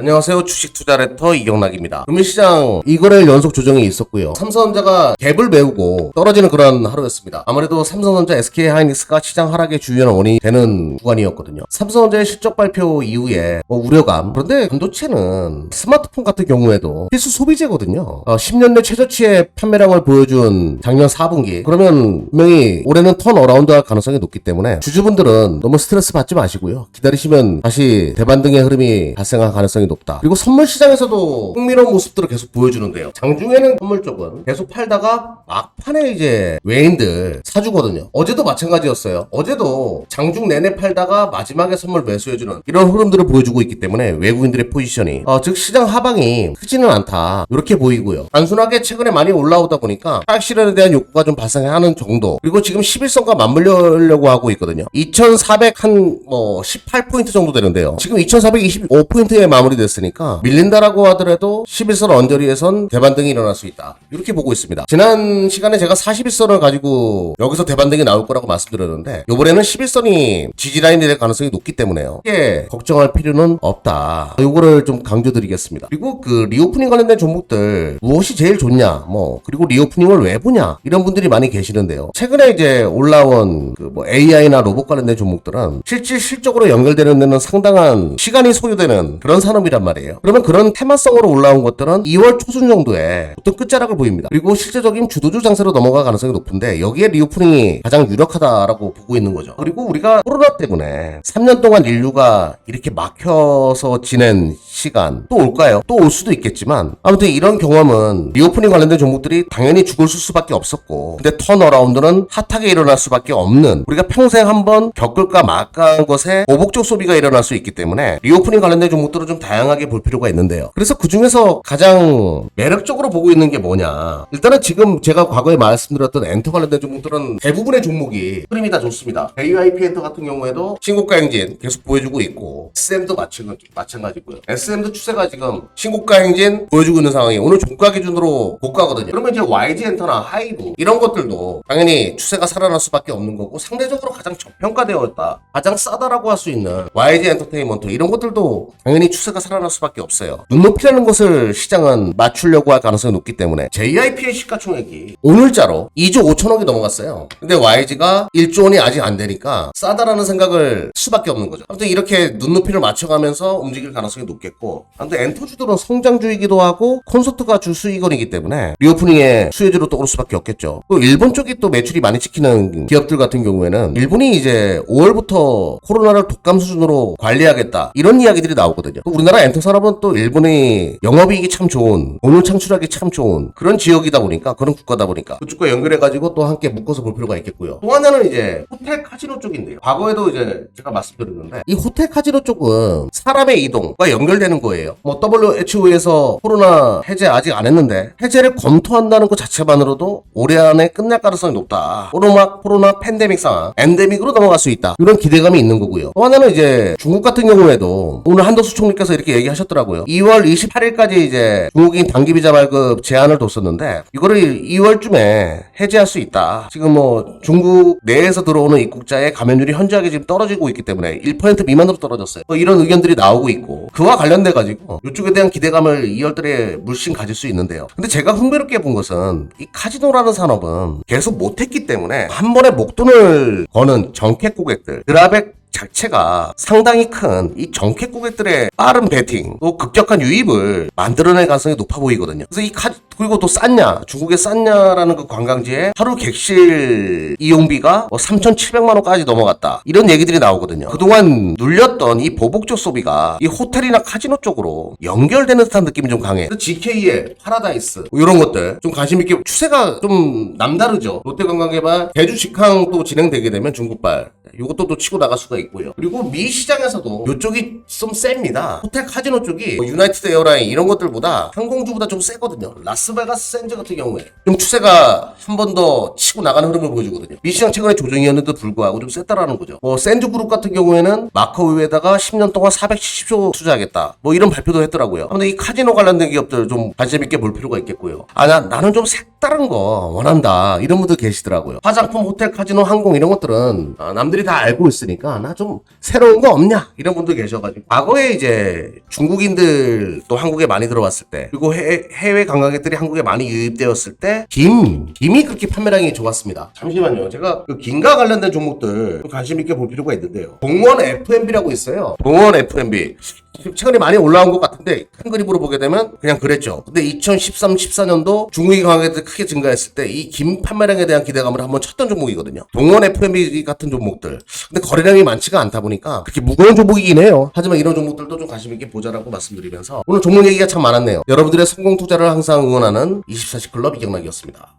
안녕하세요. 주식 투자레터 이경락입니다. 금융시장 2거래일 연속 조정이 있었고요. 삼성전자가 갭을 메우고 떨어지는 그런 하루였습니다. 아무래도 삼성전자, SK하이닉스가 시장 하락의 주요한 원인이 되는 구간이었거든요. 삼성전자의 실적 발표 이후에 우려감. 그런데 반도체는 스마트폰 같은 경우에도 필수 소비재거든요. 10년 내 최저치의 판매량을 보여준 작년 4분기. 그러면 분명히 올해는 턴어라운드 할 가능성이 높기 때문에 주주분들은 너무 스트레스 받지 마시고요. 기다리시면 다시 대반등의 흐름이 발생할 가능성이 높다. 그리고 선물 시장에서도 흥미로운 모습들을 계속 보여주는데요. 장중에는 선물 쪽은 계속 팔다가 막판에 이제 외인들 사주거든요. 어제도 마찬가지였어요. 어제도 장중 내내 팔다가 마지막에 선물 매수해주는 이런 흐름들을 보여주고 있기 때문에 외국인들의 포지션이 즉 시장 하방이 크지는 않다 이렇게 보이고요. 단순하게 최근에 많이 올라오다 보니까 하락 실현에 대한 욕구가 좀 발생하는 정도. 그리고 지금 11선과 맞물려고 하고 있거든요. 2400 한 18포인트 정도 되는데요. 지금 2425포인트에 마무리됐으니까 밀린다라고 하더라도 11선 언저리에선 대반등이 일어날 수 있다. 이렇게 보고 있습니다. 지난 시간에 제가 41선을 가지고 여기서 대반등이 나올 거라고 말씀드렸는데 이번에는 11선이 지지라인이 될 가능성이 높기 때문에요. 크게 걱정할 필요는 없다. 이거를 좀 강조드리겠습니다. 그리고 그 리오프닝 관련된 종목들 무엇이 제일 좋냐 그리고 리오프닝을 왜 보냐 이런 분들이 많이 계시는데요. 최근에 이제 올라온 AI나 로봇 관련된 종목들은 실질적으로 연결되는 데는 상당한 시간이 소요되는 그런 산업이란 말이에요. 그러면 그런 테마성으로 올라온 것들은 2월 초순 정도에 보통 끝자락을 보입니다. 그리고 실제적인 주도주 장세로 넘어갈 가능성이 높은데 여기에 리오프닝이 가장 유력하다라고 보고 있는 거죠. 그리고 우리가 코로나 때문에 3년 동안 인류가 이렇게 막혀서 지낸 시간 또 올까요? 또 올 수도 있겠지만 아무튼 이런 경험은 리오프닝 관련된 종목들이 당연히 죽을 수밖에 없었고 근데 턴어라운드는 핫하게 일어날 수밖에 없는 우리가 평생 한번 겪을까 말까한 것에 보복적 소비가 일어날 수 있기 때문에 리오프닝 관련된 종목들은 좀 다양하게 볼 필요가 있는데요. 그래서 그 중에서 가장 매력적으로 보고 있는 게 뭐냐? 일단은 지금 제가 과거에 말씀드렸던 엔터 관련된 종목들은 대부분의 종목이 흐름이 다 좋습니다. AIP 엔터 같은 경우에도 신고가 행진 계속 보여주고 있고 SM도 마찬가지고요. SM도 추세가 지금 신고가 행진 보여주고 있는 상황이 오늘 종가 기준으로 고가거든요. 그러면 이제 YG 엔터나 하이브 이런 것들도 당연히 추세가 살아날 수밖에 없는 거고 상대적으로 가장 저평가되어 있다. 가장 싸다라고 할 수 있는 YG 엔터테인먼트 이런 것들도 당연히 추세가 살아날 수밖에 없어요. 눈높이라는 것을 시장은 맞추려고 할 가능성이 높기 때문에 JIP의 시가총액이 오늘자로 2조 5천억이 넘어갔어요. 근데 YG가 1조 원이 아직 안 되니까 싸다라는 생각을 할 수밖에 없는 거죠. 아무튼 이렇게 눈높이를 맞춰가면서 움직일 가능성이 높겠고 아무튼 엔터주들은 성장주이기도 하고 콘서트가 주 수익원이기 때문에 리오프닝의 수혜주로 떠오를 수밖에 없겠죠. 또 일본 쪽이 또 매출이 많이 찍히는 기업들 같은 경우에는 일본이 이제 5월부터 코로나를 독감 수준으로 관리하겠다 이런 이야기들이 나오거든요. 우리나라 엔터 산업은 또 일본이 영업이익이 참 좋은 돈을 창출하기 참 좋은 그런 지역이다 보니까 그런 국가다 보니까 그쪽과 연결해가지고 또 함께 묶어서 볼 필요가 있겠고요. 또 하나는 이제 호텔 카지노 쪽인데요. 과거에도 이제 제가 말씀드렸는데 이 호텔 카지노 쪽은 사람의 이동과 연결되는 거예요. WHO에서 코로나 해제 아직 안 했는데 해제를 검토한다는 것 자체만으로도 올해 안에 끝날 가능성이 높다. 코로나 팬데믹 상황 엔데믹으로 넘어갈 수 있다. 이런 기대감이 있는 거고요. 또 하나는 이제 중국 같은 경우에도 오늘 한덕수 총리께서 이렇게 얘기하셨더라고요. 2월 28일까지 이제 중국인 단기비자 발급 제한을 뒀었는데 이거를 2월쯤에 해제할 수 있다. 지금 중국 내에서 들어오는 입국자의 감염률이 현저하게 지금 떨어지고 있기 때문에 1% 미만으로 떨어졌어요. 이런 의견들이 나오고 있고 그와 관련돼 가지고 이쪽에 대한 기대감을 2월달에 물씬 가질 수 있는데요. 근데 제가 흥미롭게 본 것은 이 카지노라는 산업은 계속 못했기 때문에 한 번에 목돈을 거는 정khách 고객들 그라백 자체가 상당히 큰 이 정khách 고객들의 빠른 베팅 또 급격한 유입을 만들어낼 가능성이 높아 보이거든요. 그래서 그리고 또 쌌냐 중국에 쌌냐라는 그 관광지에 하루 객실 이용비가 3,700만 원까지 넘어갔다 이런 얘기들이 나오거든요. 그동안 눌렸던 이 보복적 소비가 이 호텔이나 카지노 쪽으로 연결되는 듯한 느낌이 좀 강해. GK의 파라다이스 이런 것들 좀 관심 있게 추세가 좀 남다르죠. 롯데관광개발 제주 직항 또 진행되게 되면 중국발 이것도 또 치고 나갈 수가 있고요. 그리고 미 시장에서도 이쪽이 좀 셉니다. 호텔 카지노 쪽이 유나이티드 에어라인 이런 것들보다 항공주보다 좀 세거든요. 라스베가스 샌즈 같은 경우에 좀 추세가 한 번 더 치고 나가는 흐름을 보여주거든요. 미 시장 최근에 조정이었는데도 불구하고 좀 셌다라는 거죠. 샌즈 그룹 같은 경우에는 마카오에다가 10년 동안 470조 투자하겠다 이런 발표도 했더라고요. 근데 이 카지노 관련된 기업들 좀 관심 있게 볼 필요가 있겠고요. 나는 좀 색다른 거 원한다 이런 분들 계시더라고요. 화장품, 호텔, 카지노, 항공 이런 것들은 남들이 다 다 알고 있으니까 나 좀 새로운 거 없냐 이런 분도 계셔가지고 과거에 이제 중국인들 또 한국에 많이 들어왔을 때 그리고 해외 관광객들이 한국에 많이 유입되었을 때 김이 그렇게 판매량이 좋았습니다. 잠시만요. 제가 그 김과 관련된 종목들 좀 관심 있게 볼 필요가 있는데요. 동원 F&B라고 있어요. 동원 F&B 최근에 많이 올라온 것 같은데 큰 그림으로 보게 되면 그냥 그랬죠. 근데 2013, 14년도 중국인 관광객들이 크게 증가했을 때 이 김 판매량에 대한 기대감을 한번 쳤던 종목이거든요. 동원 F&B 같은 종목들. 근데 거래량이 많지가 않다 보니까 그렇게 무거운 종목이긴 해요. 하지만 이런 종목들도 좀 관심 있게 보자라고 말씀드리면서 오늘 종목 얘기가 참 많았네요. 여러분들의 성공 투자를 항상 응원하는 24시 클럽 이경락이었습니다.